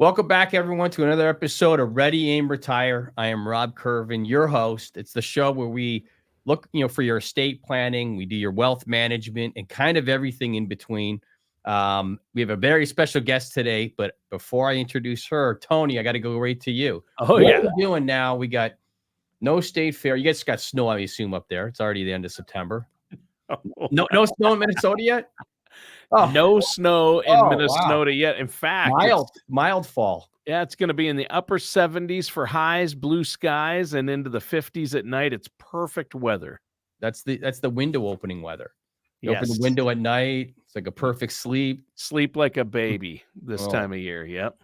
Welcome back, everyone, to another episode of Ready, Aim, Retire. I am Rob Kirvan, your host. It's the show where we look, for your estate planning. We do your wealth management and kind of everything in between. We have a very special guest today, but before I introduce her, Tony, I got to go right to you. Oh, what yeah. are we doing now? We got no state fair. You guys got snow, I assume, up there. It's already the end of September. No snow in Minnesota yet? No snow in Minnesota yet. In fact, mild fall. Yeah, it's going to be in the upper 70s for highs, blue skies, and into the 50s at night. It's perfect weather. That's the window opening weather. You open the Yes. window at night. It's like a perfect sleep. Sleep like a baby this time of year. Yep.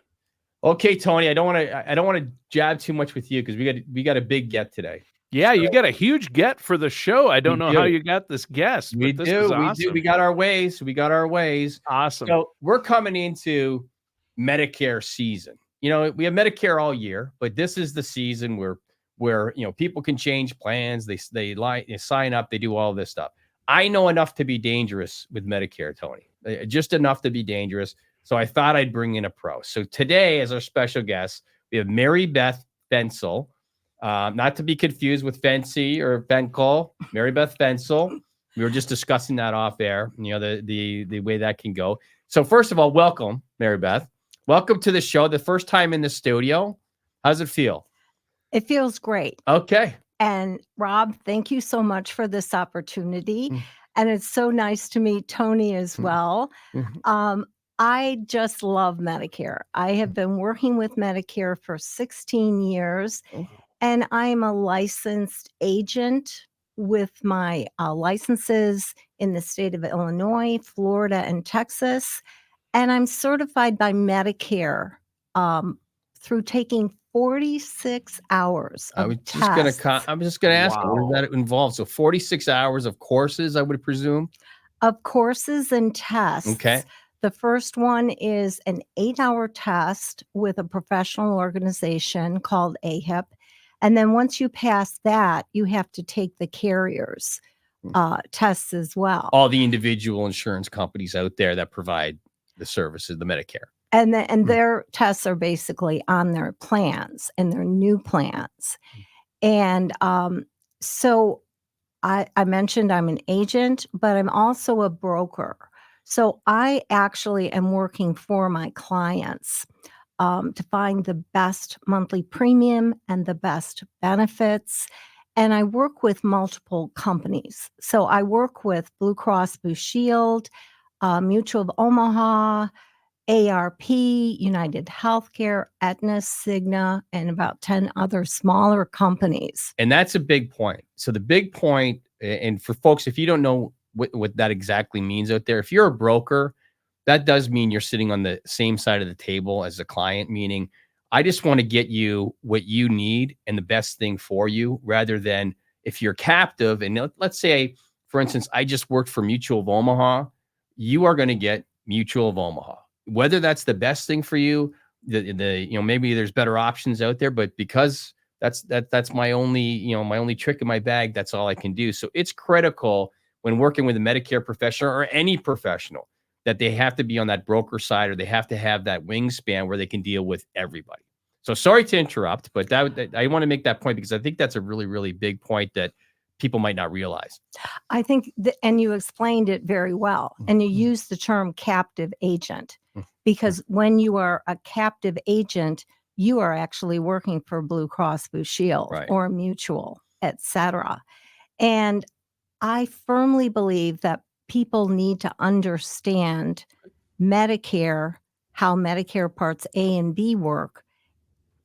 Okay, Tony, I don't want to jab too much with you because we got a big get today. Yeah, you got a huge get for the show. I don't know how you got this guest, but this is awesome. We got our ways. Awesome. So we're coming into Medicare season. We have Medicare all year, but this is the season where people can change plans. They sign up, they do all this stuff. I know enough to be dangerous with Medicare, Tony, just enough to be dangerous. So I thought I'd bring in a pro. So today, as our special guest, we have Maribeth Fencl. Not to be confused with Fancy or Fencl, Maribeth Fencl. We were just discussing that off air, the way that can go. So first of all, welcome, Maribeth. Welcome to the show. The first time in the studio. How's it feel? It feels great. Okay. And Rob, thank you so much for this opportunity. And it's so nice to meet Tony as well. I just love Medicare. I have been working with Medicare for 16 years. And I'm a licensed agent with my licenses in the state of Illinois, Florida, and Texas. And I'm certified by Medicare through taking 46 hours of tests. I'm just going to ask you, what does that involve? So 46 hours of courses, I would presume? Of courses and tests. Okay. The first one is an 8-hour test with a professional organization called AHIP. And then once you pass that, you have to take the carriers tests as well. All the individual insurance companies out there that provide the services, the Medicare. And their tests are basically on their plans and their new plans. And so I mentioned I'm an agent, but I'm also a broker. So I actually am working for my clients to find the best monthly premium and the best benefits. And I work with multiple companies. So I work with Blue Cross Blue Shield, Mutual of Omaha, ARP, United Healthcare, Aetna, Cigna, and about 10 other smaller companies. And that's a big point. So the big point, and for folks, if you don't know what that exactly means out there, if you're a broker, that does mean you're sitting on the same side of the table as a client, meaning I just want to get you what you need and the best thing for you, rather than if you're captive. And let's say, for instance, I just worked for Mutual of Omaha. You are going to get Mutual of Omaha, whether that's the best thing for you. Maybe there's better options out there, but because that's my only trick in my bag, that's all I can do. So it's critical when working with a Medicare professional or any professional that they have to be on that broker side, or they have to have that wingspan where they can deal with everybody. So sorry to interrupt, but I want to make that point because I think that's a really, really big point that people might not realize. I think, and you explained it very well, and you used the term captive agent, because when you are a captive agent, you are actually working for Blue Cross Blue Shield or Mutual, etc. And I firmly believe that people need to understand Medicare, how Medicare Parts A and B work,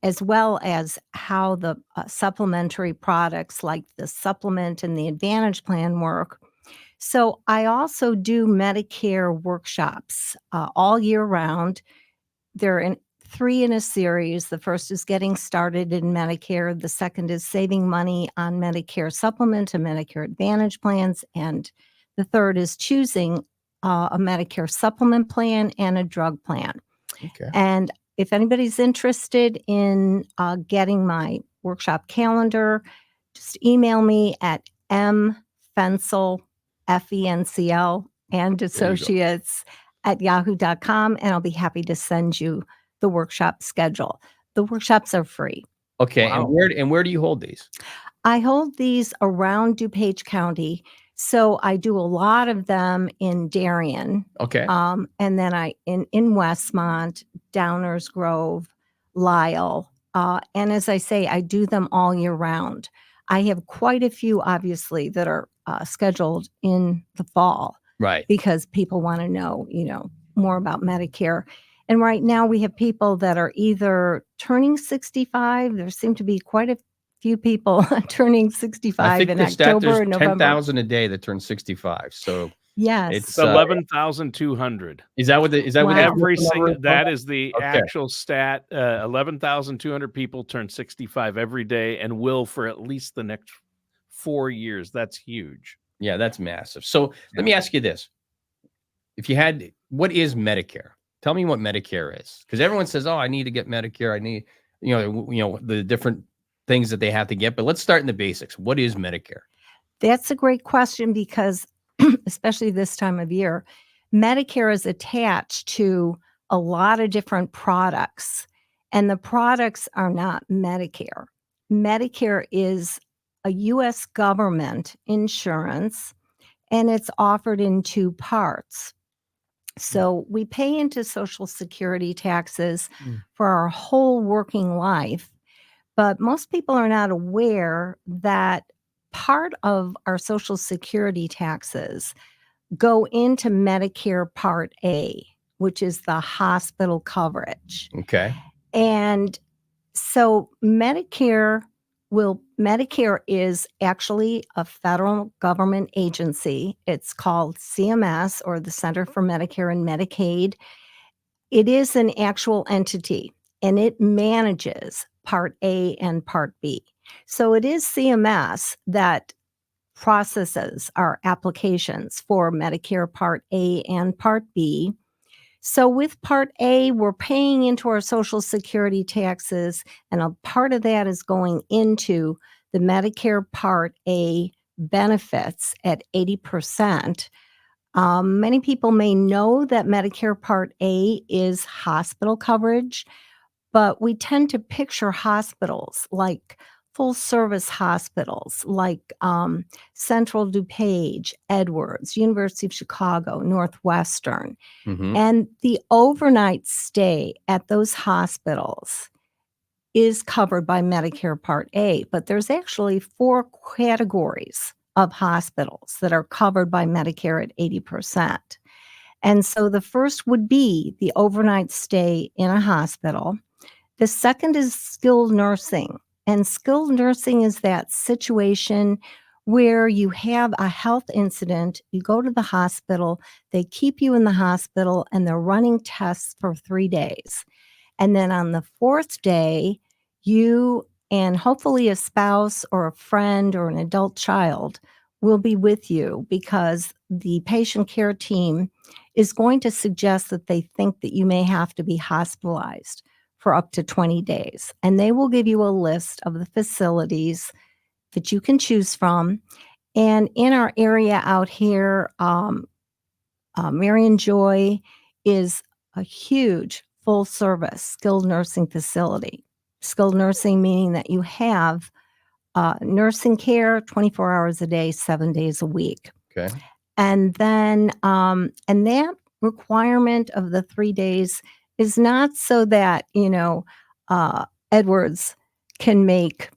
as well as how the supplementary products like the supplement and the Advantage Plan work. So I also do Medicare workshops all year round. They're 3 in a series. The first is getting started in Medicare. The second is saving money on Medicare Supplement and Medicare Advantage Plans. And the third is choosing a Medicare Supplement plan and a drug plan. Okay. And if anybody's interested in getting my workshop calendar, just email me at mfencl, Fencl, and associates at yahoo.com, and I'll be happy to send you the workshop schedule. The workshops are free. Okay. Wow. And where do you hold these? I hold these around DuPage County. So I do a lot of them in Darien. Okay. And then in Westmont, Downers Grove, Lisle. And as I say, I do them all year round. I have quite a few, obviously, that are scheduled in the fall Right. because people want to know, more about Medicare. And right now we have people that are either turning 65. There seem to be quite a few people turning I 65 think in the stat October there's and November. 10,000 a day that turn 65. So Yes. it's It's 11,200. is that what Wow. Every single, that is the Okay. actual stat. 11,200 people turn 65 every day and will for at least the next 4 years. That's huge. Yeah, that's massive. So Yeah. let me ask you this. What is Medicare? Tell me what Medicare is. Because everyone says, oh, I need to get Medicare. I need, the different things that they have to get. But let's start in the basics. What is Medicare? That's a great question because, especially this time of year, Medicare is attached to a lot of different products, and the products are not Medicare. Medicare is a U.S. government insurance, and it's offered in two parts. So we pay into Social Security taxes for our whole working life, but most people are not aware that part of our Social Security taxes go into Medicare Part A, which is the hospital coverage. Okay. And so Medicare is actually a federal government agency. It's called CMS, or the Center for Medicare and Medicaid. It is an actual entity, and it manages Part A and Part B. So it is CMS that processes our applications for Medicare Part A and Part B. So with Part A, we're paying into our Social Security taxes, and a part of that is going into the Medicare Part A benefits at 80%. Many people may know that Medicare Part A is hospital coverage, but we tend to picture hospitals like full service hospitals like Central DuPage, Edwards, University of Chicago, Northwestern. Mhm. And the overnight stay at those hospitals is covered by Medicare Part A, but there's actually 4 categories of hospitals that are covered by Medicare at 80%. And so the first would be the overnight stay in a hospital. The second is skilled nursing. And skilled nursing is that situation where you have a health incident, you go to the hospital, they keep you in the hospital, and they're running tests for 3 days. And then on the 4th day, you and hopefully a spouse or a friend or an adult child will be with you because the patient care team is going to suggest that they think that you may have to be hospitalized for up to 20 days. And they will give you a list of the facilities that you can choose from. And in our area out here, Marion Joy is a huge full service skilled nursing facility. Skilled nursing meaning that you have nursing care 24 hours a day, 7 days a week. Okay. And then, and that requirement of the 3 days is not so that, Edwards can make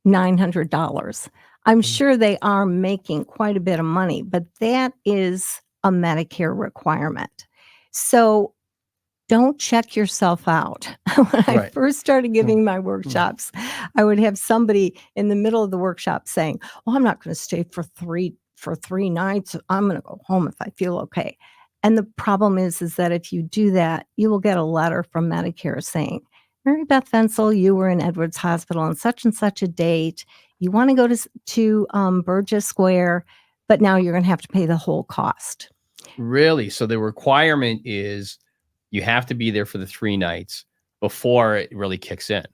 $900. I'm sure they are making quite a bit of money, but that is a Medicare requirement. So don't check yourself out. When I Right. first started giving my workshops, I would have somebody in the middle of the workshop saying, "Oh, I'm not going to stay for three nights. I'm going to go home if I feel okay." And the problem is that if you do that, you will get a letter from Medicare saying, "Maribeth Fencl, you were in Edwards Hospital on such and such a date. You want to go to Burgess Square, but now you're going to have to pay the whole cost." Really? So the requirement is you have to be there for the 3 nights before it really kicks in.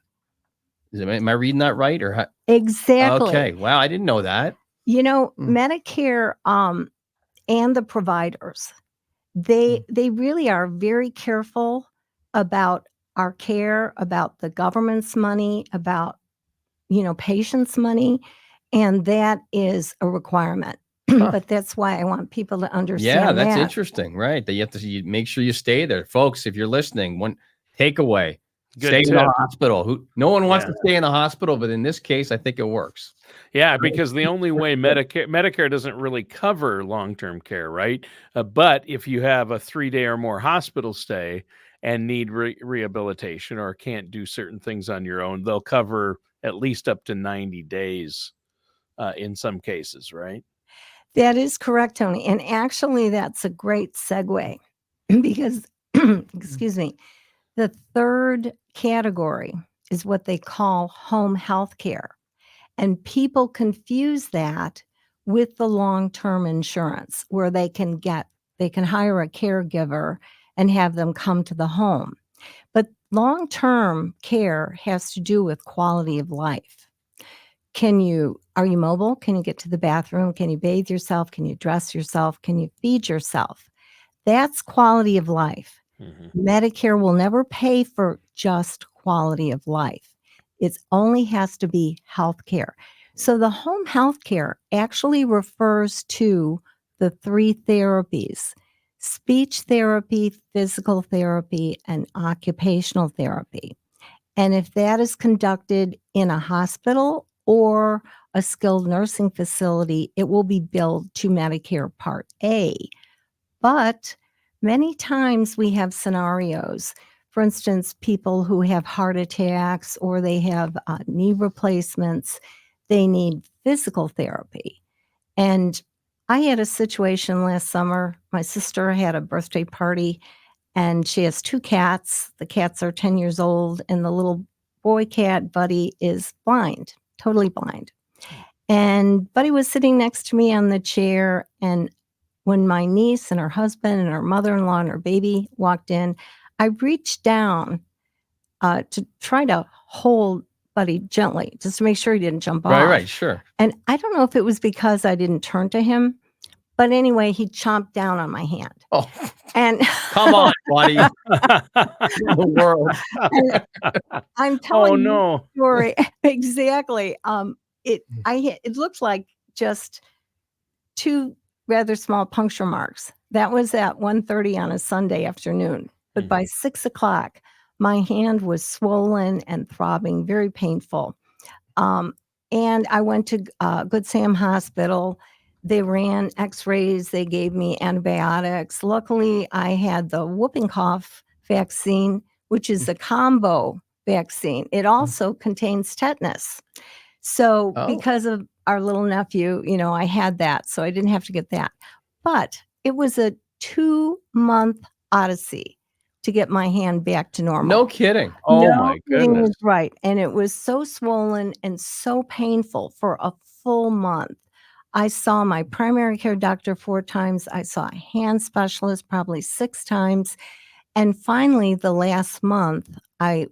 Am I reading that right? Or Exactly. Okay. Wow, I didn't know that. Medicare and the providers, they really are very careful about our care, about the government's money, about, patients' money, and that is a requirement. Huh. But that's why I want people to Yeah, understand that's that. interesting, right? That you make sure you stay there. Folks, if you're listening, one takeaway, Good stay in tip. the hospital. No one wants Yeah. to stay in the hospital, but in this case, I think it works. Yeah, because the only way Medicare doesn't really cover long-term care, right? But if you have a 3-day or more hospital stay and need rehabilitation or can't do certain things on your own, they'll cover at least up to 90 days in some cases, right? That is correct, Tony. And actually, that's a great segue because, excuse me, the third category is what they call home health care. And people confuse that with the long-term insurance where they can hire a caregiver and have them come to the home. But long-term care has to do with quality of life. Are you mobile? Can you get to the bathroom? Can you bathe yourself? Can you dress yourself? Can you feed yourself? That's quality of life. Mm-hmm. Medicare will never pay for just quality of life. It only has to be health care. So the home health care actually refers to the 3 therapies: speech therapy, physical therapy, and occupational therapy. And if that is conducted in a hospital or a skilled nursing facility, it will be billed to Medicare Part A. But many times we have scenarios, for instance, people who have heart attacks or they have knee replacements, they need physical therapy. And I had a situation last summer. My sister had a birthday party and she has 2 cats. The cats are 10 years old and the little boy cat, Buddy, is blind, totally blind. And Buddy was sitting next to me on the chair, and when my niece and her husband and her mother-in-law and her baby walked in, I reached down to try to hold Buddy gently just to make sure he didn't jump off. Right, sure. And I don't know if it was because I didn't turn to him, but anyway, he chomped down on my hand. Oh, And come on, buddy. The world. I'm telling you no. the story exactly. It looked like just 2 rather small puncture marks. That was at 1:30 on a Sunday afternoon. But by 6:00, my hand was swollen and throbbing, very painful. And I went to Good Sam Hospital. They ran x-rays. They gave me antibiotics. Luckily, I had the whooping cough vaccine, which is a combo vaccine. It also contains tetanus. So because of our little nephew, I had that, so I didn't have to get that. But it was a 2-month odyssey to get my hand back to normal. No kidding. Oh No my kidding goodness. is right. And it was so swollen and so painful for a full month. I saw my primary care doctor 4 times. I saw a hand specialist probably 6 times. And finally, the last month, I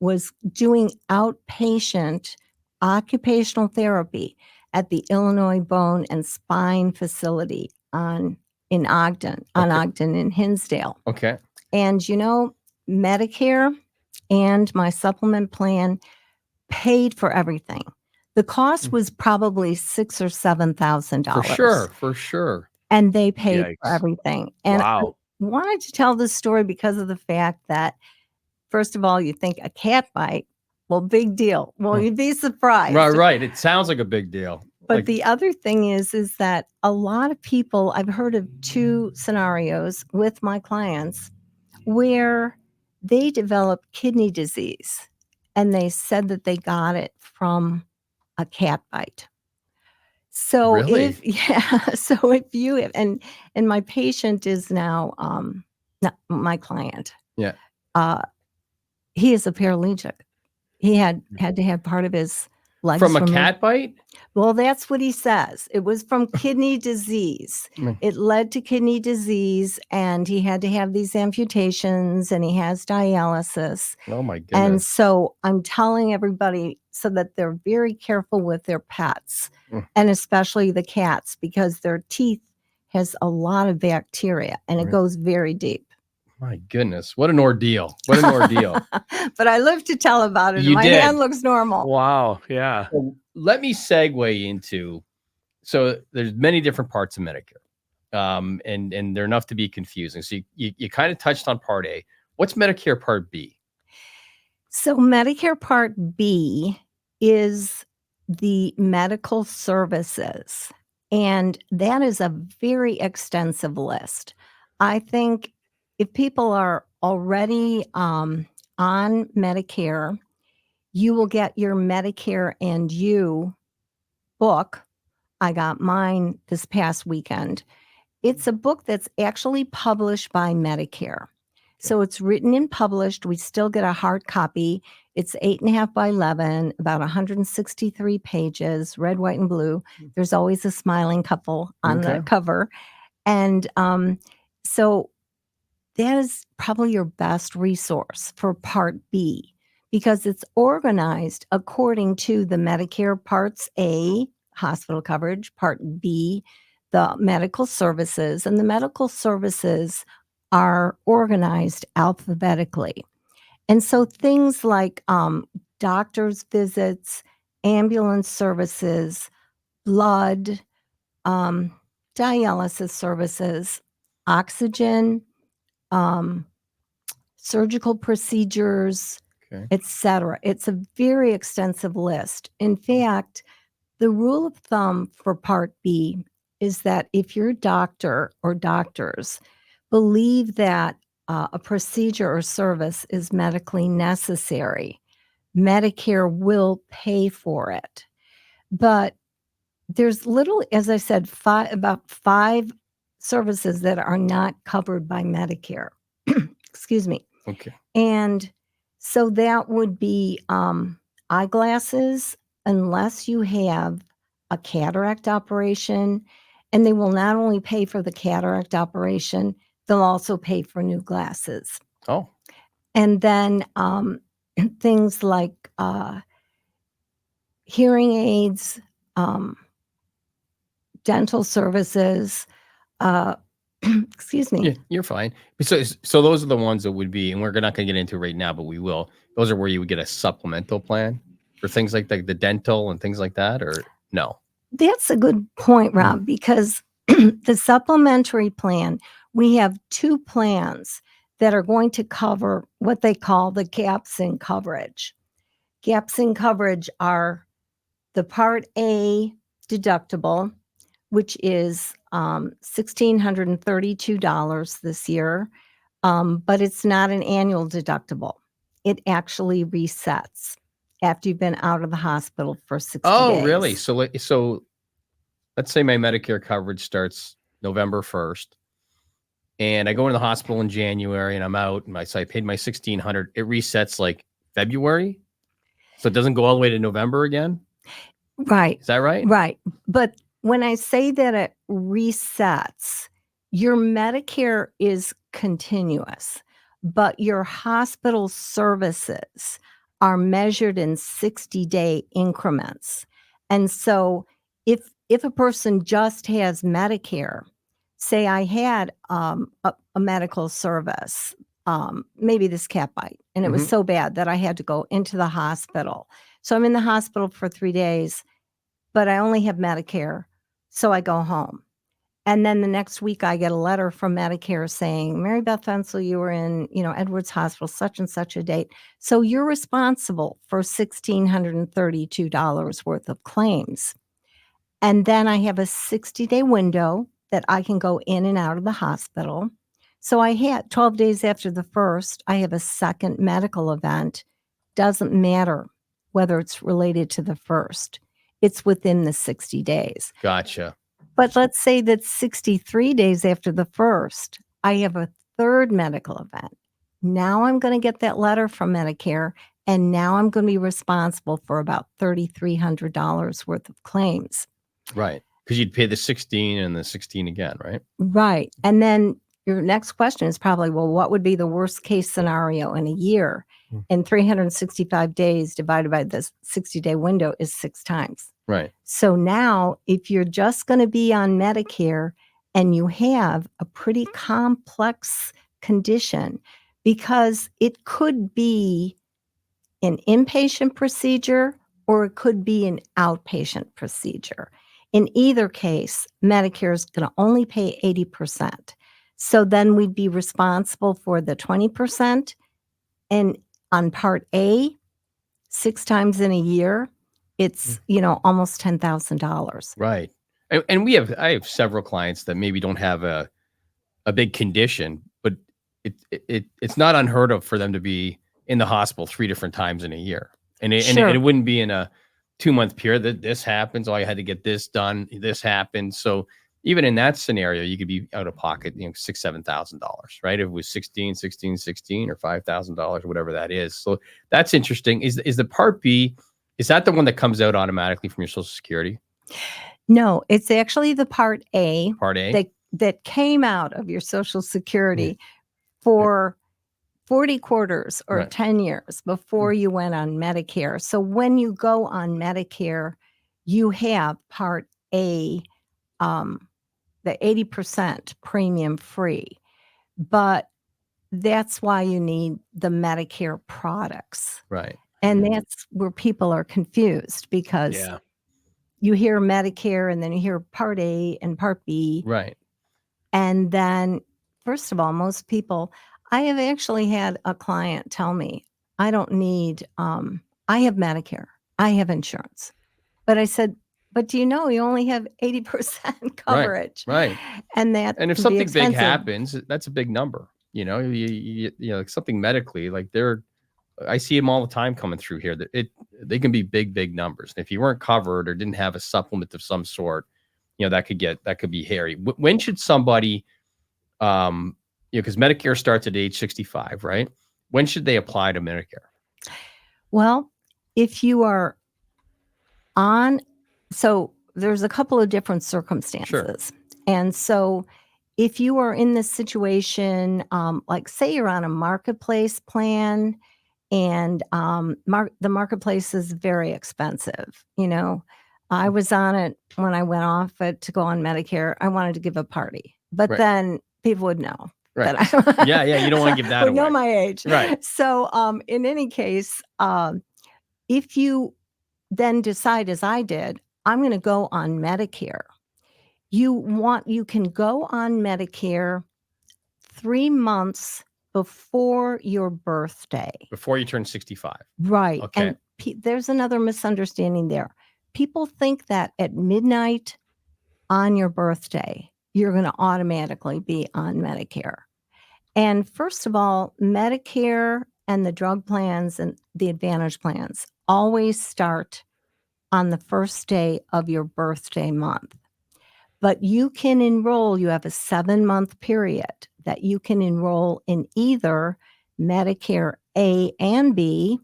was doing outpatient occupational therapy at the Illinois Bone and Spine Facility in Ogden in Hinsdale. Okay. And Medicare and my supplement plan paid for everything. The cost was probably $6,000 or $7,000. For sure. And they paid Yikes. for everything. And Wow. I wanted to tell this story because of the fact that, first of all, you think a cat bite, well, big deal. Well, you'd be surprised. Right. It sounds like a big deal. But the other thing is that a lot of people, I've heard of 2 scenarios with my clients where they developed kidney disease and they said that they got it from a cat bite. So Really? so if you have, and my patient is now not my client. Yeah. He is a paraplegic. He had to have part of his legs From a removed. cat bite? Well, that's what he says. It was from kidney disease. It led to kidney disease, and he had to have these amputations, and he has dialysis. Oh my goodness. And so I'm telling everybody so that they're very careful with their pets, and especially the cats, because their teeth has a lot of bacteria, and it goes very deep. My goodness, what an ordeal! What an ordeal! But I live to tell about it. You And my did. hand looks normal. Wow. Yeah. So let me segue into. So there's many different parts of Medicare, and they're enough to be confusing. So you kind of touched on Part A. What's Medicare Part B? So Medicare Part B is the medical services, and that is a very extensive list. I think if people are already on Medicare, you will get your Medicare and You book. I got mine this past weekend. It's a book that's actually published by Medicare. So it's written and published. We still get a hard copy. It's 8.5 by 11, about 163 pages, red, white, and blue. There's always a smiling couple on the Okay. cover. And so that is probably your best resource for Part B because it's organized according to the Medicare Parts A, hospital coverage, Part B, the medical services, and the medical services are organized alphabetically. And so things like doctor's visits, ambulance services, blood, dialysis services, oxygen, surgical procedures, Okay. etc. It's a very extensive list. In fact, the rule of thumb for Part B is that if your doctor or doctors believe that a procedure or service is medically necessary, Medicare will pay for it. But there's as I said, about 5 services that are not covered by Medicare. Excuse me. Okay. And so that would be eyeglasses, unless you have a cataract operation. And they will not only pay for the cataract operation, they'll also pay for new glasses. Oh. And then things like hearing aids, dental services, excuse me. Yeah, you're fine. So those are the ones that would be, and we're not going to get into it right now, but we will. Those are where you would get a supplemental plan for things like the dental and things like that, or no? That's a good point, Rob, because the supplementary plan, we have 2 plans that are going to cover what they call the gaps in coverage. Gaps in coverage are the Part A deductible, which is $1,632 this year, but it's not an annual deductible. It actually resets after you've been out of the hospital for 60 days. Oh, really? So let's say my Medicare coverage starts November 1st, and I go into the hospital in January, and I'm out, and so I paid my $1,600. It resets like February, so it doesn't go all the way to November again. Right. Is that right? Right. But when I say that it resets, your Medicare is continuous, but your hospital services are measured in 60-day increments. And so if a person just has Medicare, say I had a medical service, maybe this cat bite, and it was so bad that I had to go into the hospital. So I'm in the hospital for 3 days, but I only have Medicare, so I go home. And then the next week I get a letter from Medicare saying, Maribeth Fencl, you were in, Edwards Hospital, such and such a date. So you're responsible for $1,632 worth of claims. And then I have a 60-day window that I can go in and out of the hospital. So I had 12 days after the first, I have a second medical event. Doesn't matter whether it's related to the first. It's within the 60 days. Gotcha. But let's say that 63 days after the first, I have a third medical event. Now I'm going to get that letter from Medicare, and now I'm going to be responsible for about $3,300 worth of claims. Right. Because you'd pay the 16 and the 16 again, right? Right. And then your next question is probably, well, what would be the worst case scenario in a year? And 365 days divided by this 60-day window is 6 times. Right. So now if you're just going to be on Medicare and you have a pretty complex condition because it could be an inpatient procedure or it could be an outpatient procedure. In either case, Medicare is going to only pay 80%. So then we'd be responsible for the 20%. And on Part A, 6 times in a year, it's, almost $10,000. Right. And I have several clients that maybe don't have a big condition, but it's not unheard of for them to be in the hospital 3 different times in a year. And it wouldn't be in a 2-month period that this happens. Oh, I had to get this done. This happened. So even in that scenario, you could be out of pocket, $6,000, $7,000, right? If it was 16 or $5,000, whatever that is. So that's interesting. Is the Part B, is that the one that comes out automatically from your Social Security? No, it's actually the Part A. Part A? That came out of your Social Security for 40 quarters or 10 years before you went on Medicare. So when you go on Medicare, you have Part A, the 80% premium free. But that's why you need the Medicare products. Right. And that's where people are confused because you hear Medicare and then you hear Part A and Part B. Right. And then, first of all, most people, I have actually had a client tell me, I don't need, I have Medicare, I have insurance. But I said, but do you know you only have 80% coverage? Right. And if something big happens, that's a big number. Like something medically, like I see them all the time coming through here. They can be big numbers. And if you weren't covered or didn't have a supplement of some sort, that could be hairy. When should somebody, because Medicare starts at age 65, right? When should they apply to Medicare? Well, if you are so there's a couple of different circumstances. Sure. And so if you are in this situation, like say you're on a marketplace plan and the marketplace is very expensive. I was on it when I went off it to go on Medicare. I wanted to give a party, but then people would know. Right. You don't want to give that away. Know my age. Right. So in any case, if you then decide, as I did, I'm going to go on Medicare. You can go on Medicare 3 months before your birthday. Before you turn 65. Right. Okay. And there's another misunderstanding there. People think that at midnight on your birthday, you're going to automatically be on Medicare. And first of all, Medicare and the drug plans and the Advantage plans always start on the first day of your birthday month. But you can enroll, you have a 7-month period that you can enroll in either Medicare A and B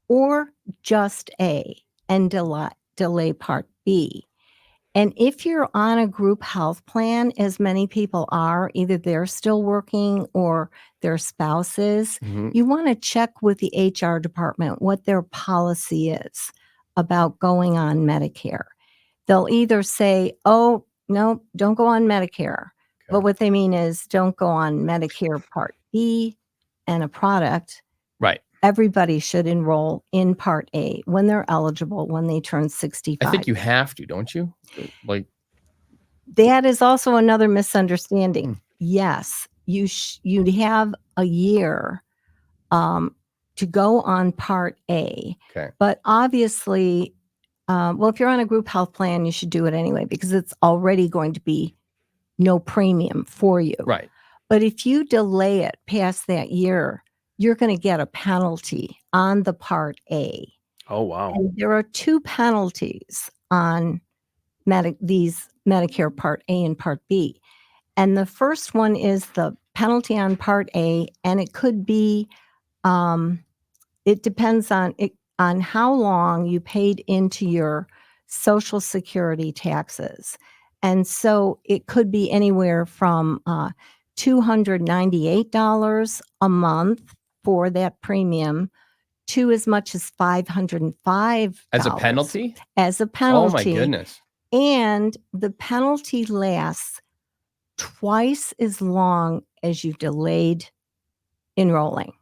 or just A and delay Part B. And if you're on a group health plan, as many people are, either they're still working or their spouses, you want to check with the HR department what their policy is about going on Medicare. They'll either say, oh, no, don't go on Medicare. Okay. But what they mean is don't go on Medicare Part B and a product. Right. Everybody should enroll in Part A when they're eligible, when they turn 65. I think you have to, don't you? That is also another misunderstanding. Yes, you'd have a year to go on Part A. Okay. But obviously, if you're on a group health plan, you should do it anyway because it's already going to be no premium for you. Right. But if you delay it past that year, you're going to get a penalty on the Part A. Oh, wow. And there are 2 penalties on these Medicare Part A and Part B. And the first one is the penalty on Part A, and it could be, it depends on how long you paid into your Social Security taxes. And so it could be anywhere from $298 a month for that premium to as much as $505. As a penalty? As a penalty. Oh, my goodness. And the penalty lasts twice as long as you delayed enrolling.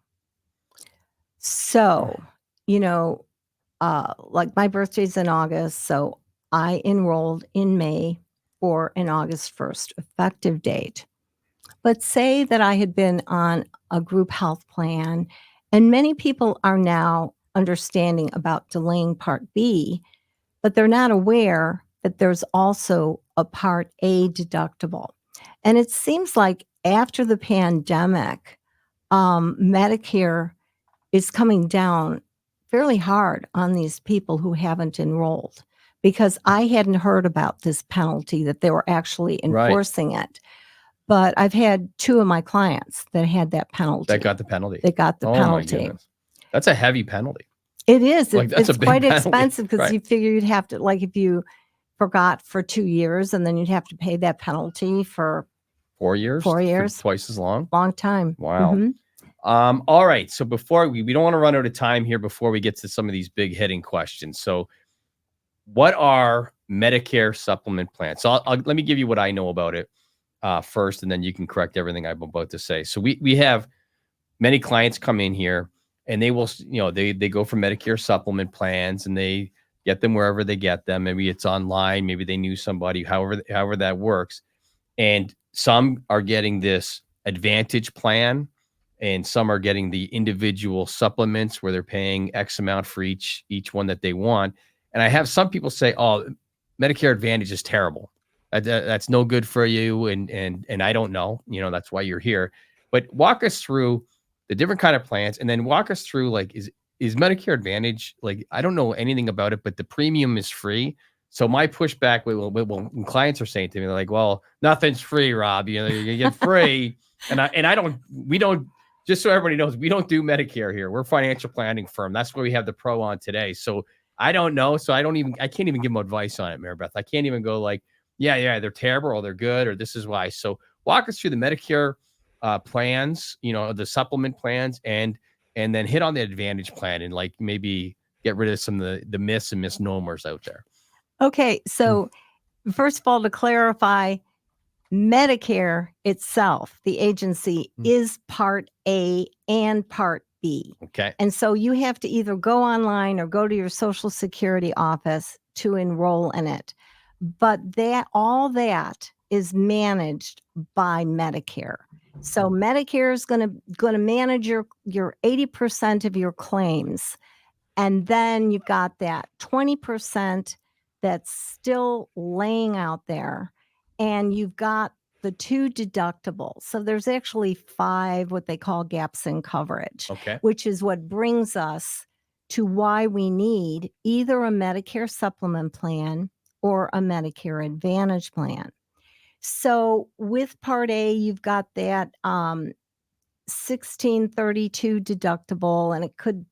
So, like my birthday's in August, so I enrolled in May for an August 1st effective date. But say that I had been on a group health plan, and many people are now understanding about delaying Part B, but they're not aware that there's also a Part A deductible. And it seems like after the pandemic, Medicare is coming down fairly hard on these people who haven't enrolled, because I hadn't heard about this penalty, that they were actually Right. enforcing it. But I've had 2 of my clients that had that penalty. That got the penalty. They got the Oh my penalty. goodness. That's a heavy penalty. It is. Like, that's a It's big quite penalty. expensive, because Right. you figure you'd have to, like, if you forgot for 2 years, and then you'd have to pay that penalty for 4 years? 4 years. Twice as long? long time. Wow. Mhm. All right. So before we don't want to run out of time here before we get to some of these big hitting questions. So what are Medicare supplement plans? So let me give you what I know about it first, and then you can correct everything I'm about to say. So we have many clients come in here, and they will, they go for Medicare supplement plans, and they get them wherever they get them. Maybe it's online, maybe they knew somebody, however that works. And some are getting this Advantage plan, and some are getting the individual supplements where they're paying X amount for each one that they want. And I have some people say, "Oh, Medicare Advantage is terrible. That's no good for you." And I don't know. That's why you're here. But walk us through the different kind of plans, and then walk us through, like, is Medicare Advantage, like, I don't know anything about it, but the premium is free. So my pushback, when clients are saying to me, they're like, "Well, nothing's free, Rob. You get free," we don't. Just so everybody knows, we don't do Medicare here. We're a financial planning firm. That's why we have the pro on today. So I don't know. So I can't even give them advice on it, Maribeth. I can't even go like, yeah, they're terrible, or they're good, or this is why. So walk us through the Medicare plans, the supplement plans, and then hit on the Advantage plan, and like maybe get rid of some of the myths and misnomers out there. Okay. So first of all, to clarify, Medicare itself, the agency, is Part A and Part B. Okay. And so you have to either go online or go to your Social Security office to enroll in it. But all that is managed by Medicare. So Medicare is going to manage your 80% of your claims. And then you've got that 20% that's still laying out there. And you've got the 2 deductibles. So there's actually 5 what they call gaps in coverage, Okay. which is what brings us to why we need either a Medicare supplement plan or a Medicare Advantage plan. So with Part A, you've got that $1,632 deductible, and it could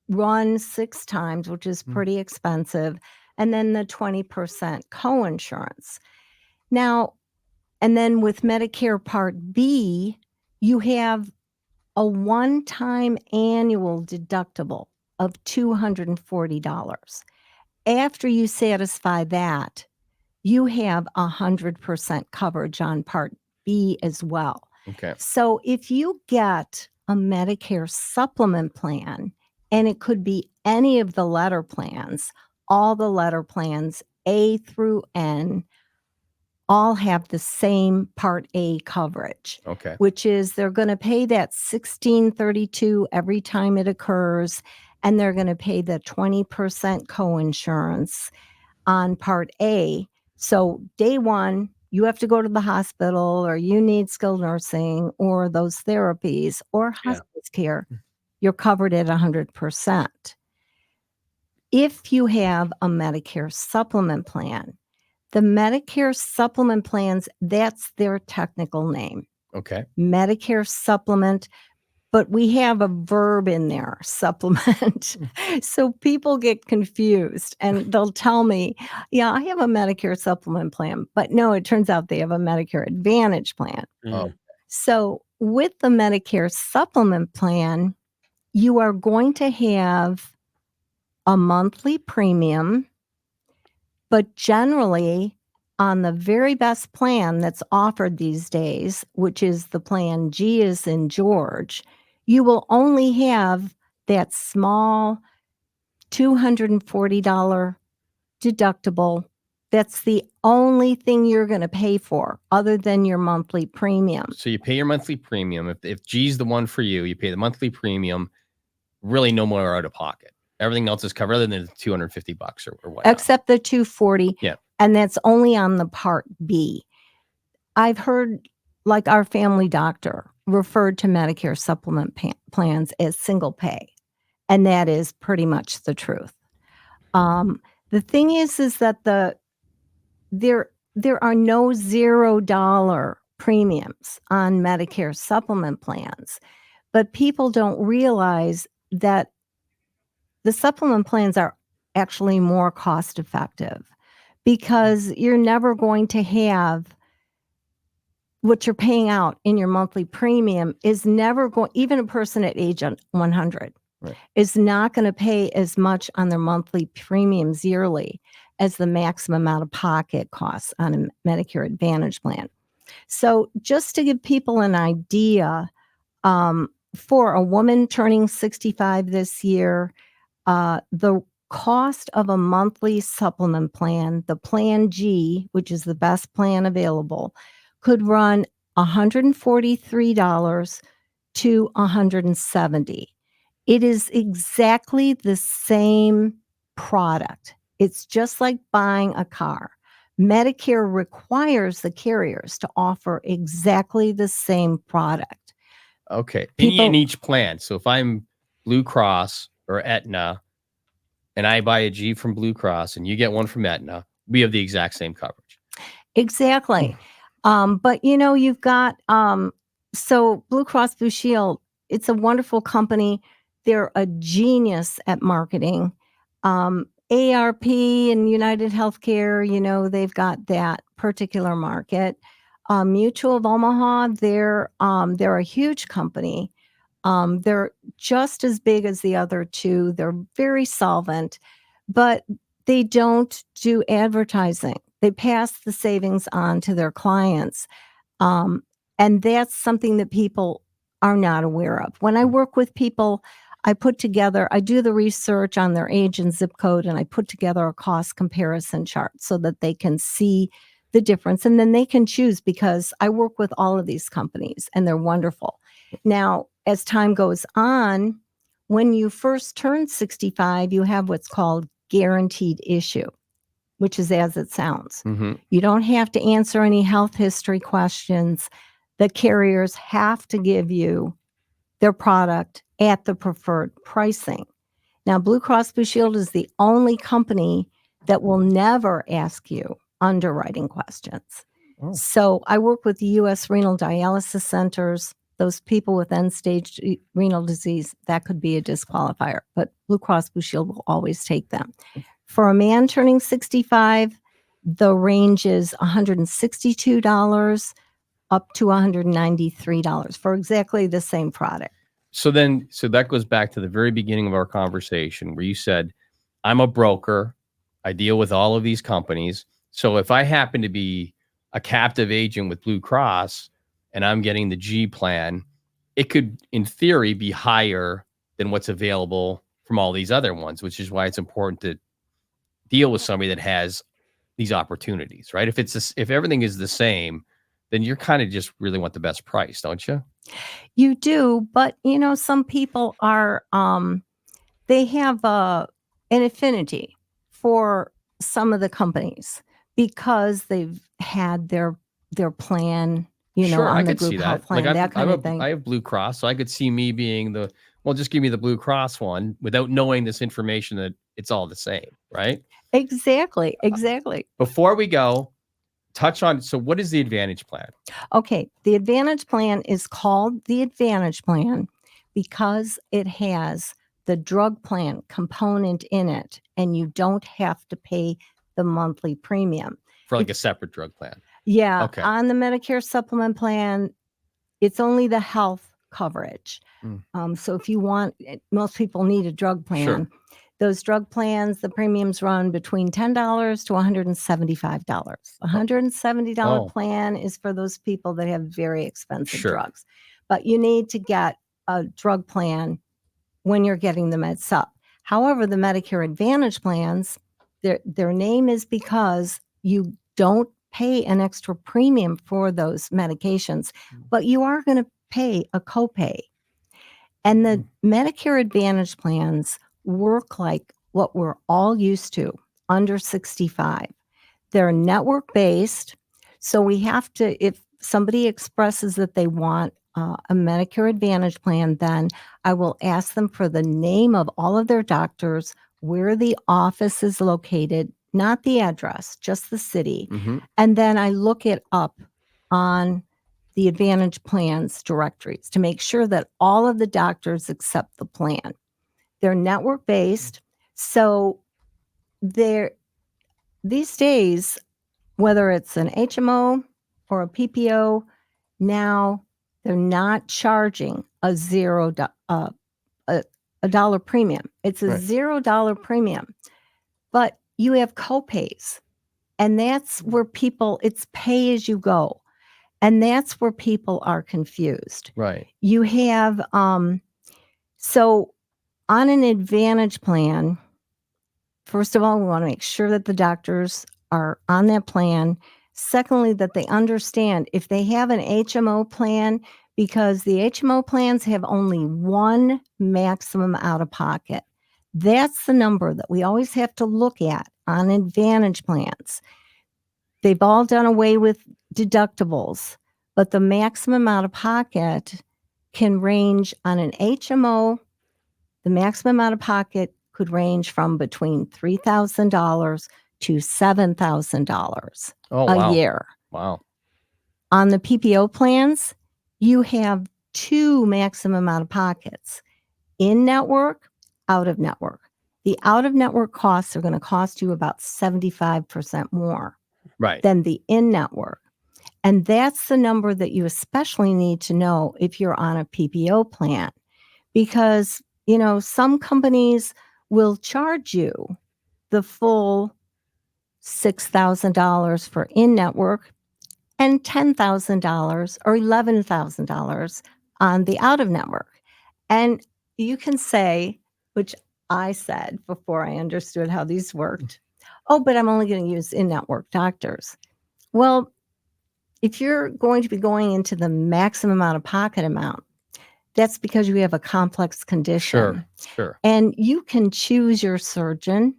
run 6 times, which is pretty expensive. And then the 20% coinsurance. Now, and then with Medicare Part B, you have a one-time annual deductible of $240. After you satisfy that, you have 100% coverage on Part B as well. Okay. So if you get a Medicare supplement plan, and it could be any of the letter plans, all the letter plans, A through N, all have the same Part A coverage. Okay. Which is they're going to pay that $1,632 every time it occurs, and they're going to pay the 20% coinsurance on Part A. So day one, you have to go to the hospital, or you need skilled nursing, or those therapies, or hospice care. You're covered at 100%. If you have a Medicare supplement plan, the Medicare supplement plans, that's their technical name. Okay. Medicare supplement, but we have a verb in there, supplement. So people get confused, and they'll tell me, "Yeah, I have a Medicare supplement plan." But no, it turns out they have a Medicare Advantage plan. Oh. So with the Medicare supplement plan, you are going to have a monthly premium, but generally on the very best plan that's offered these days, which is the plan G as in George, you will only have that small $240 deductible. That's the only thing you're going to pay for other than your monthly premium. So you pay your monthly premium. If G's the one for you, you pay the monthly premium, really no more out of pocket. Everything else is covered other than the $250 or whatnot. Except the $240. Yeah. And that's only on the Part B. I've heard, like, our family doctor referred to Medicare Supplement Plans as single pay. And that is pretty much the truth. The thing is that there are no $0 premiums on Medicare Supplement Plans, but people don't realize that the supplement plans are actually more cost effective because you're never going to have what you're paying out in your monthly premium is never going, even a person at age 100 Right. is not going to pay as much on their monthly premiums yearly as the maximum out of pocket costs on a Medicare Advantage plan. So just to give people an idea, for a woman turning 65 this year, the cost of a monthly supplement plan, the Plan G, which is the best plan available, could run $143 to $170. It is exactly the same product. It's just like buying a car. Medicare requires the carriers to offer exactly the same product. Okay. In each plan. So if I'm Blue Cross or Aetna and I buy a G from Blue Cross and you get one from Aetna, we have the exact same coverage. Exactly. But you've got, so Blue Cross Blue Shield, it's a wonderful company. They're a genius at marketing. ARP and United Healthcare, they've got that particular market. Mutual of Omaha, they're a huge company. They're just as big as the other two. They're very solvent, but they don't do advertising. They pass the savings on to their clients. And that's something that people are not aware of. When I work with people, I do the research on their age and zip code, and I put together a cost comparison chart so that they can see the difference. And then they can choose, because I work with all of these companies and they're wonderful. Now, as time goes on, when you first turn 65, you have what's called guaranteed issue, which is as it sounds. Mm-hmm. You don't have to answer any health history questions. The carriers have to give you their product at the preferred pricing. Now, Blue Cross Blue Shield is the only company that will never ask you underwriting questions. Oh. So I work with the U.S. renal dialysis centers. Those people with end-stage renal disease, that could be a disqualifier, but Blue Cross Blue Shield will always take them. For a man turning 65, the range is $162 up to $193 for exactly the same product. So that goes back to the very beginning of our conversation where you said, I'm a broker. I deal with all of these companies. So if I happen to be a captive agent with Blue Cross and I'm getting the G plan, it could, in theory, be higher than what's available from all these other ones, which is why it's important to deal with somebody that has these opportunities, right? If everything is the same, then you're kind of just really want the best price, don't you? You do, but some people are, they have an affinity for some of the companies because they've had their plan, Sure, on I the could see group health that. plan, Like that kind of thing. I have Blue Cross, so I could see me being just give me the Blue Cross one without knowing this information that it's all the same, right? Exactly. Before we go, touch on, so what is the Advantage plan? Okay, the Advantage plan is called the Advantage plan because it has the drug plan component in it, and you don't have to pay the monthly premium. For like a separate drug plan. Yeah, Okay. on the Medicare Supplement Plan, it's only the health coverage. So if you want, most people need a drug plan. Sure. Those drug plans, the premiums run between $10 to $175. $170 plan is for those people that have very expensive Sure. drugs. But you need to get a drug plan when you're getting the Med Sup. However, the Medicare Advantage plans, their name is because you don't pay an extra premium for those medications, but you are going to pay a copay. And the Medicare Advantage plans work like what we're all used to, under 65. They're network based. So we have to, if somebody expresses that they want a Medicare Advantage plan, then I will ask them for the name of all of their doctors, where the office is located, not the address, just the city. And then I look it up on the Advantage Plans directories to make sure that all of the doctors accept the plan. They're network based. So these days, whether it's an HMO or a PPO, now they're not charging a $0 premium. It's a $0 premium, but you have copays, and that's where it's pay as you go, and that's where people are confused. Right. You have so on an Advantage plan, first of all, we want to make sure that the doctors are on that plan. Secondly, that they understand if they have an HMO plan, because the HMO plans have only one maximum out of pocket. That's the number that we always have to look at on Advantage plans. They've all done away with deductibles, but the maximum out of pocket can range on an HMO. The maximum out of pocket could range from between $3,000 to $7,000 a year. Wow. On the PPO plans, you have two maximum out of pockets: in network, out of network. The out of network costs are going to cost you about 75% more than the in network. And that's the number that you especially need to know if you're on a PPO plan, because some companies will charge you the full $6,000 for in-network and $10,000 or $11,000 on the out-of-network. And you can say, which I said before I understood how these worked, oh, but I'm only going to use in-network doctors. Well, if you're going to be going into the maximum out-of-pocket amount, that's because you have a complex condition. Sure. And you can choose your surgeon.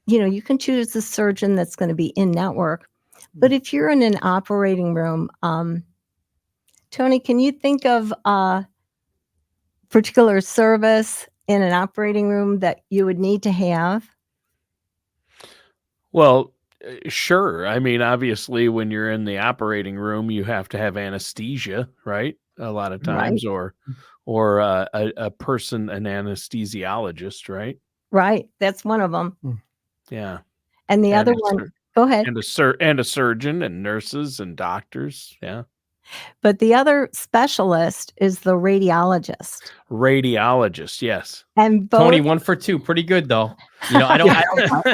You can choose the surgeon that's going to be in network. But if you're in an operating room, Tony, can you think of a particular service in an operating room that you would need to have? Well, sure. I mean, obviously, when you're in the operating room, you have to have anesthesia, right? A lot of times, or a person, an anesthesiologist, right? Right. That's one of them. Yeah. And the other one, go ahead. And a surgeon and nurses and doctors. Yeah. But the other specialist is the radiologist. Radiologist, yes. And both, Tony, 1 for 2. Pretty good, though. I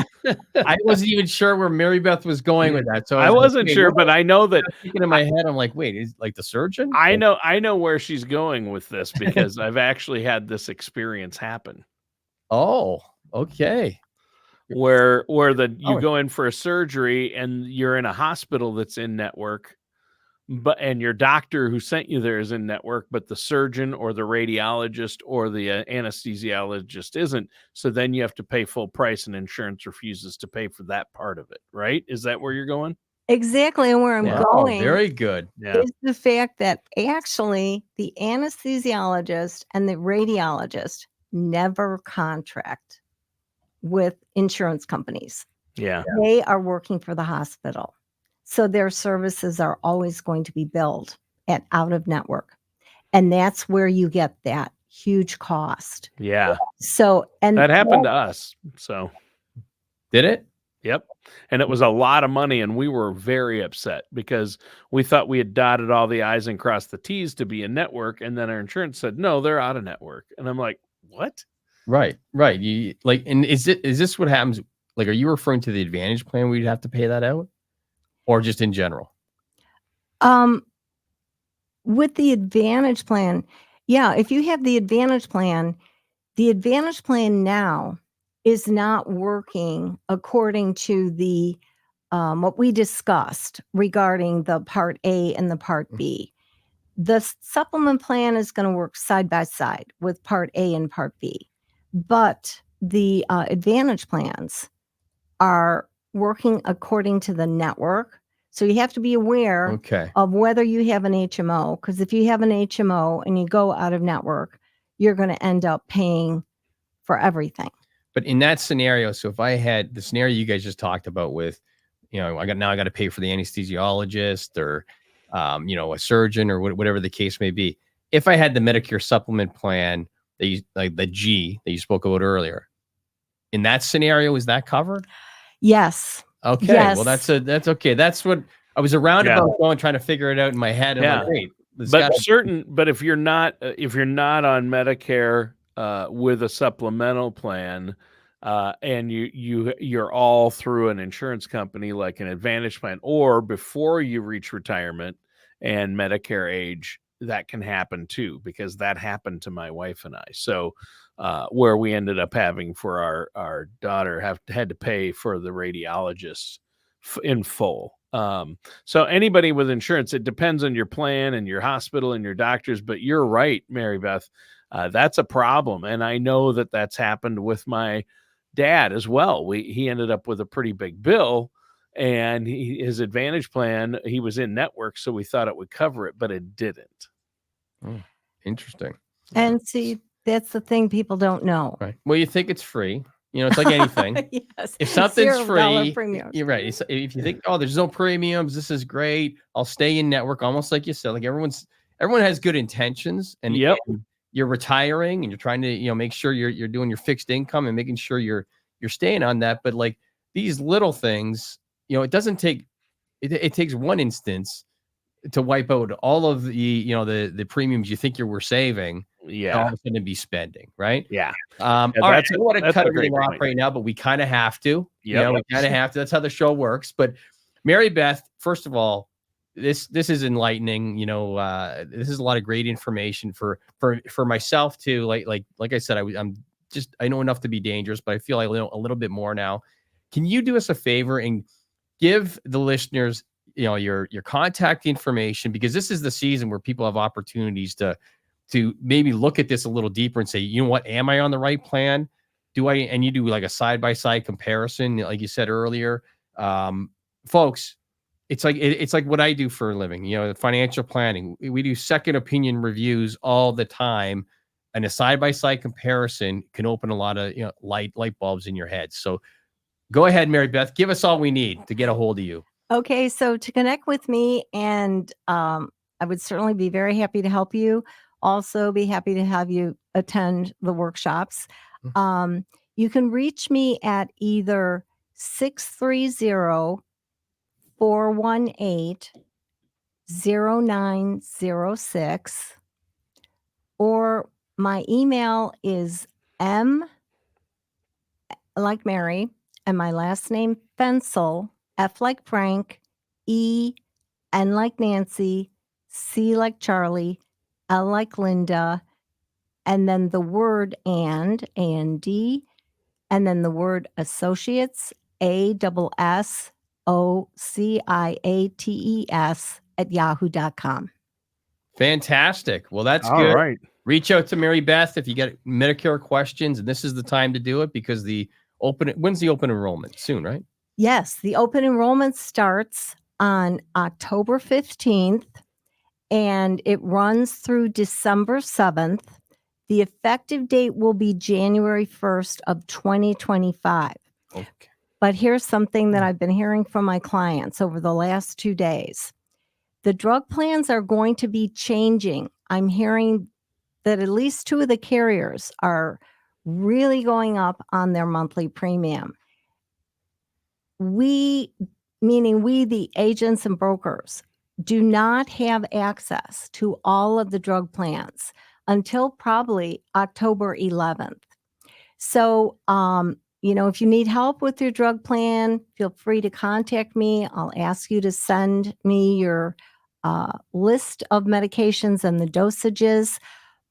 wasn't even sure where Maribeth was going with that. So I wasn't sure, but I know that thinking in my head, I'm like, wait, is like the surgeon? I know where she's going with this, because I've actually had this experience happen. Oh, okay. Where you go in for a surgery and you're in a hospital that's in network, and your doctor who sent you there is in network, but the surgeon or the radiologist or the anesthesiologist isn't. So then you have to pay full price, and insurance refuses to pay for that part of it, right? Is that where you're going? Exactly. And where I'm going very good. is the fact that actually the anesthesiologist and the radiologist never contract with insurance companies. Yeah. They are working for the hospital. So their services are always going to be billed at out of network. And that's where you get that huge cost. Yeah. So, and that happened to us. So did it? Yep. And it was a lot of money, and we were very upset because we thought we had dotted all the I's and crossed the T's to be in network. And then our insurance said, no, they're out of network. And I'm like, what? Right. You and is this what happens? Like, are you referring to the Advantage plan where you'd have to pay that out, or just in general? With the Advantage plan, Yeah, if you have the Advantage plan now is not working according to the what we discussed regarding the Part A and the Part B. The supplement plan is going to work side by side with Part A and Part B, but the Advantage plans are working according to the network. So you have to be aware Okay. of whether you have an HMO, because if you have an HMO and you go out of network, you're going to end up paying for everything. But in that scenario, so if I had the scenario you guys just talked about with, I got to pay for the anesthesiologist or, a surgeon or whatever the case may be. If I had the Medicare supplement plan, like the G that you spoke about earlier, in that scenario, is that covered? Yes. Okay. Yes. Well, that's okay. That's what I was around about going, trying to figure it out in my head. I'm like, wait, but if you're not on Medicare with a supplemental plan, and you're all through an insurance company like an Advantage plan, or before you reach retirement and Medicare age, that can happen too, because that happened to my wife and I. So where we ended up having for our daughter had to pay for the radiologist in full. So anybody with insurance, it depends on your plan and your hospital and your doctors, but you're right, Maribeth. That's a problem. And I know that that's happened with my dad as well. He ended up with a pretty big bill, and his Advantage plan, he was in network, so we thought it would cover it, but it didn't. Interesting. And see, that's the thing people don't know. Right. Well, you think it's free. It's like anything. Yes. If something's $0 free, you're right. If you think, oh, there's no premiums, this is great, I'll stay in network. Almost like you said, like everyone has good intentions, and you're retiring and you're trying to, make sure you're doing your fixed income and making sure you're staying on that. But like these little things, it doesn't take. It takes one instance to wipe out all of the, the premiums you think you were saving. Yeah. All of a sudden be spending, right? Yeah. All right. I don't want to cut everything off right now, but we kind of have to. Yeah. We kind of have to. That's how the show works. But Maribeth, first of all, this is enlightening. This is a lot of great information for myself too. Like I said, I know enough to be dangerous, but I feel I know a little bit more now. Can you do us a favor and give the listeners, your contact information, because this is the season where people have opportunities to maybe look at this a little deeper and say, you know what, am I on the right plan? And you do like a side-by-side comparison, like you said earlier. Folks, it's like what I do for a living, financial planning. We do second opinion reviews all the time, and a side-by-side comparison can open a lot of, light bulbs in your head. So go ahead, Maribeth, give us all we need to get a hold of you. Okay. So to connect with me, and I would certainly be very happy to help you. Also be happy to have you attend the workshops. You can reach me at either 630-418-0906, or my email is M like Mary and my last name Fencl, F like Frank, E, N like Nancy, C like Charlie, L like Linda, and then the word A-N-D, and then the word associates, ASSOCIATES @yahoo.com. Fantastic. Well, that's all good. Right. Reach out to Maribeth if you get Medicare questions, and this is the time to do it, because when's the open enrollment? Soon, right? Yes, the open enrollment starts on October 15th. And it runs through December 7th. The effective date will be January 1st of 2025. Okay. But here's something that I've been hearing from my clients over the last 2 days. The drug plans are going to be changing. I'm hearing that at least 2 of the carriers are really going up on their monthly premium. Meaning we, the agents and brokers, do not have access to all of the drug plans until probably October 11th. So, if you need help with your drug plan, feel free to contact me. I'll ask you to send me your list of medications and the dosages.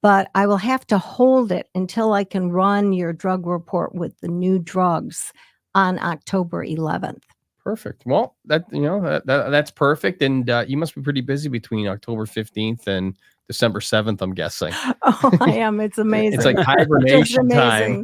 but I will have to hold it until I can run your drug report with the new drugs on October 11th. Perfect. Well, that's perfect. And you must be pretty busy between October 15th and December 7th, I'm guessing. Oh, I am. It's amazing. It's like hibernation time.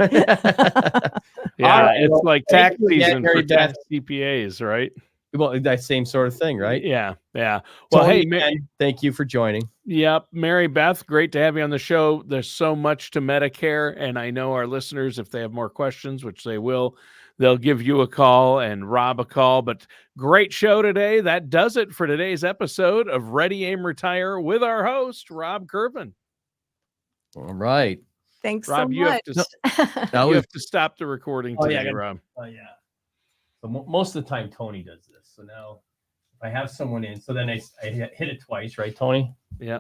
Yeah, right, it's well, like thank tax you again, season for Maribeth. tax CPAs, right? Well, that same sort of thing, right? Yeah, yeah. Well, Tony, hey, again, thank you for joining. Yep. Maribeth, great to have you on the show. There's so much to Medicare, and I know our listeners, if they have more questions, which they will, they'll give you a call and Rob a call. But great show today. That does it for today's episode of Ready, Aim, Retire with our host, Rob Kirvan. All right. Thanks Rob, so you much. you have to stop the recording today, Rob. Oh, yeah. So most of the time, Tony does this. So now if I have someone in, so then I hit it twice, right, Tony? Yeah.